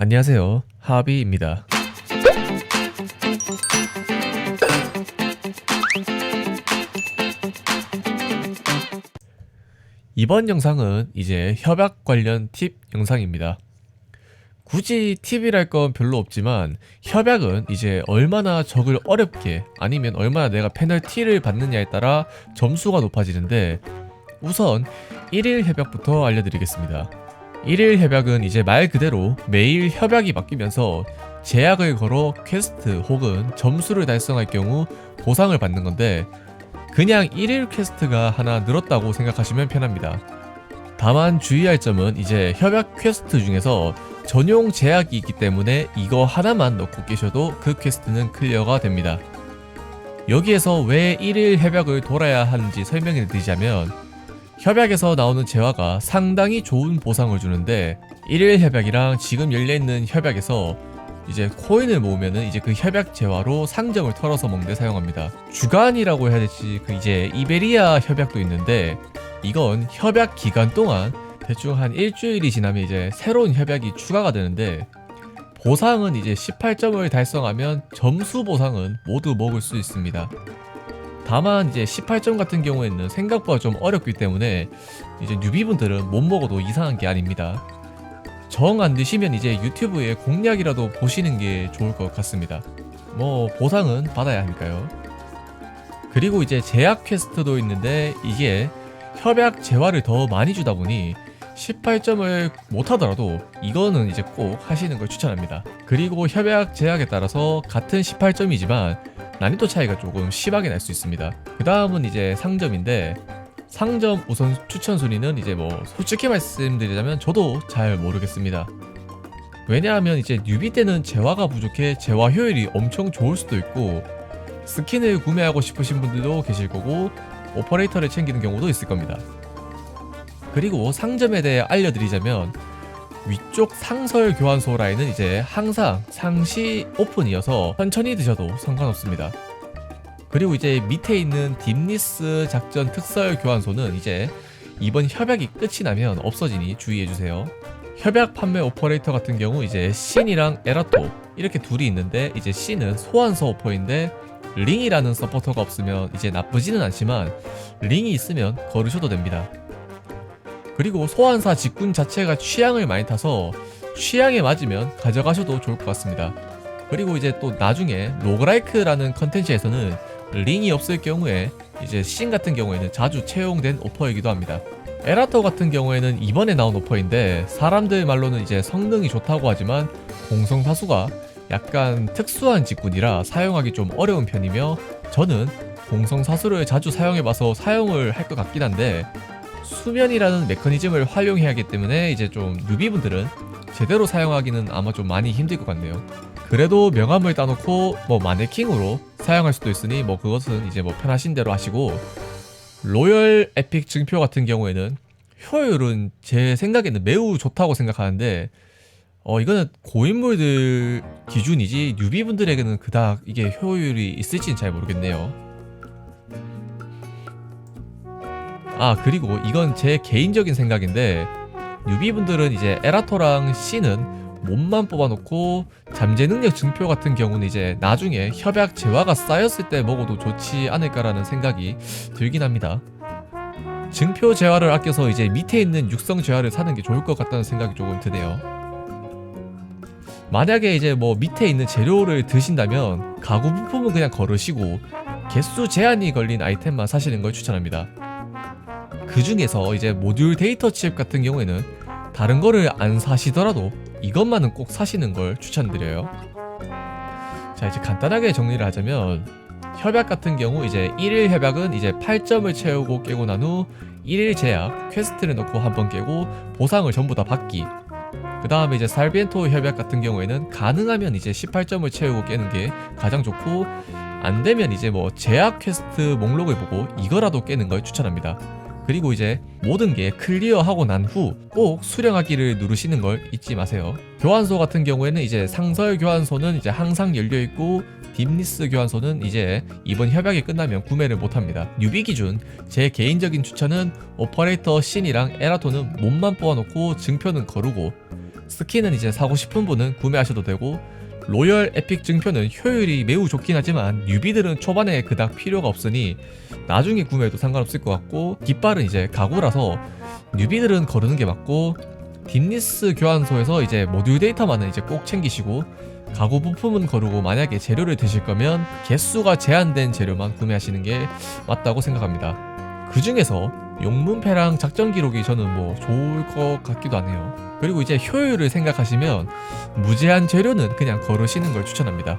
안녕하세요, 하비입니다. 이번 영상은 이제 협약 관련 팁 영상입니다. 굳이 팁이랄 건 별로 없지만 협약은 이제 얼마나 적을 어렵게 아니면 얼마나 내가 페널티를 받느냐에 따라 점수가 높아지는데, 우선 1일 협약부터 알려드리겠습니다. 1일 협약은 이제 말 그대로 매일 협약이 바뀌면서 제약을 걸어 퀘스트 혹은 점수를 달성할 경우 보상을 받는 건데, 그냥 1일 퀘스트가 하나 늘었다고 생각하시면 편합니다. 다만 주의할 점은 이제 협약 퀘스트 중에서 전용 제약이 있기 때문에 이거 하나만 넣고 계셔도 그 퀘스트는 클리어가 됩니다. 여기에서 왜 1일 협약을 돌아야 하는지 설명을 드리자면, 협약에서 나오는 재화가 상당히 좋은 보상을 주는데 1일 협약이랑 지금 열려있는 협약에서 이제 코인을 모으면은 이제 그 협약 재화로 상점을 털어서 먹는데 사용합니다. 주간이라고 해야 될지 그 이제 이베리아 협약도 있는데, 이건 협약 기간 동안 대충 한 일주일이 지나면 이제 새로운 협약이 추가가 되는데, 보상은 이제 18점을 달성하면 점수 보상은 모두 먹을 수 있습니다. 다만 이제 18점 같은 경우에는 생각보다 좀 어렵기 때문에 이제 뉴비분들은 못 먹어도 이상한 게 아닙니다. 정 안 되시면 이제 유튜브에 공략이라도 보시는 게 좋을 것 같습니다. 뭐 보상은 받아야 하니까요. 그리고 이제 제약 퀘스트도 있는데, 이게 협약 재화를 더 많이 주다 보니 18점을 못 하더라도 이거는 이제 꼭 하시는 걸 추천합니다. 그리고 협약 제약에 따라서 같은 18점이지만 난이도 차이가 조금 심하게 날 수 있습니다. 그 다음은 이제 상점인데, 상점 우선 추천 순위는 이제 뭐 솔직히 말씀드리자면 저도 잘 모르겠습니다. 왜냐하면 이제 뉴비 때는 재화가 부족해 재화 효율이 엄청 좋을 수도 있고, 스킨을 구매하고 싶으신 분들도 계실 거고, 오퍼레이터를 챙기는 경우도 있을 겁니다. 그리고 상점에 대해 알려드리자면, 위쪽 상설 교환소 라인은 이제 항상 상시 오픈이어서 천천히 드셔도 상관없습니다. 그리고 이제 밑에 있는 딥리스 작전 특설 교환소는 이제 이번 협약이 끝이 나면 없어지니 주의해주세요. 협약 판매 오퍼레이터 같은 경우 이제 신이랑 에라토 이렇게 둘이 있는데, 이제 신은 소환서 오퍼인데 링이라는 서포터가 없으면 이제 나쁘지는 않지만 링이 있으면 걸으셔도 됩니다. 그리고 소환사 직군 자체가 취향을 많이 타서 취향에 맞으면 가져가셔도 좋을 것 같습니다. 그리고 이제 또 나중에 로그라이크라는 컨텐츠에서는 링이 없을 경우에 이제 신 같은 경우에는 자주 채용된 오퍼이기도 합니다. 에라토 같은 경우에는 이번에 나온 오퍼인데, 사람들 말로는 이제 성능이 좋다고 하지만 공성사수가 약간 특수한 직군이라 사용하기 좀 어려운 편이며, 저는 공성사수를 자주 사용해봐서 사용을 할 것 같긴 한데, 수면이라는 메커니즘을 활용해야 하기 때문에 이제 좀 뉴비분들은 제대로 사용하기는 아마 좀 많이 힘들 것 같네요. 그래도 명함을 따놓고 뭐 마네킹으로 사용할 수도 있으니 뭐 그것은 이제 뭐 편하신 대로 하시고, 로열 에픽 증표 같은 경우에는 효율은 제 생각에는 매우 좋다고 생각하는데, 이거는 고인물들 기준이지 뉴비분들에게는 그닥 이게 효율이 있을지는 잘 모르겠네요. 그리고 이건 제 개인적인 생각인데, 뉴비분들은 이제 에라토랑 C는 몸만 뽑아놓고 잠재 능력 증표 같은 경우는 이제 나중에 협약 재화가 쌓였을 때 먹어도 좋지 않을까라는 생각이 들긴 합니다. 증표 재화를 아껴서 이제 밑에 있는 육성 재화를 사는 게 좋을 것 같다는 생각이 조금 드네요. 만약에 이제 뭐 밑에 있는 재료를 드신다면 가구 부품은 그냥 걸으시고 개수 제한이 걸린 아이템만 사시는 걸 추천합니다. 그 중에서 이제 모듈 데이터 칩 같은 경우에는 다른 거를 안 사시더라도 이것만은 꼭 사시는 걸 추천드려요. 자, 이제 간단하게 정리를 하자면, 협약 같은 경우 이제 1일 협약은 이제 8점을 채우고 깨고 난 후 1일 제약 퀘스트를 넣고 한번 깨고 보상을 전부 다 받기. 그 다음에 이제 살비엔토 협약 같은 경우에는 가능하면 이제 18점을 채우고 깨는 게 가장 좋고, 안 되면 이제 뭐 제약 퀘스트 목록을 보고 이거라도 깨는 걸 추천합니다. 그리고 이제 모든 게 클리어하고 난 후 꼭 수령하기를 누르시는 걸 잊지 마세요. 교환소 같은 경우에는 이제 상설 교환소는 이제 항상 열려있고, 딥리스 교환소는 이제 이번 협약이 끝나면 구매를 못합니다. 뉴비 기준 제 개인적인 추천은 오퍼레이터 신이랑 에라토는 몸만 뽑아놓고 증표는 거르고, 스킨은 이제 사고 싶은 분은 구매하셔도 되고, 로열 에픽 증표는 효율이 매우 좋긴 하지만 뉴비들은 초반에 그닥 필요가 없으니 나중에 구매해도 상관없을 것 같고, 깃발은 이제 가구라서 뉴비들은 거르는 게 맞고, 딥리스 교환소에서 이제 모듈 데이터만은 이제 꼭 챙기시고, 가구 부품은 거르고 만약에 재료를 드실 거면 개수가 제한된 재료만 구매하시는 게 맞다고 생각합니다. 그 중에서 용문패랑 작전 기록이 저는 뭐 좋을 것 같기도 하네요. 그리고 이제 효율을 생각하시면 무제한 재료는 그냥 거르시는 걸 추천합니다.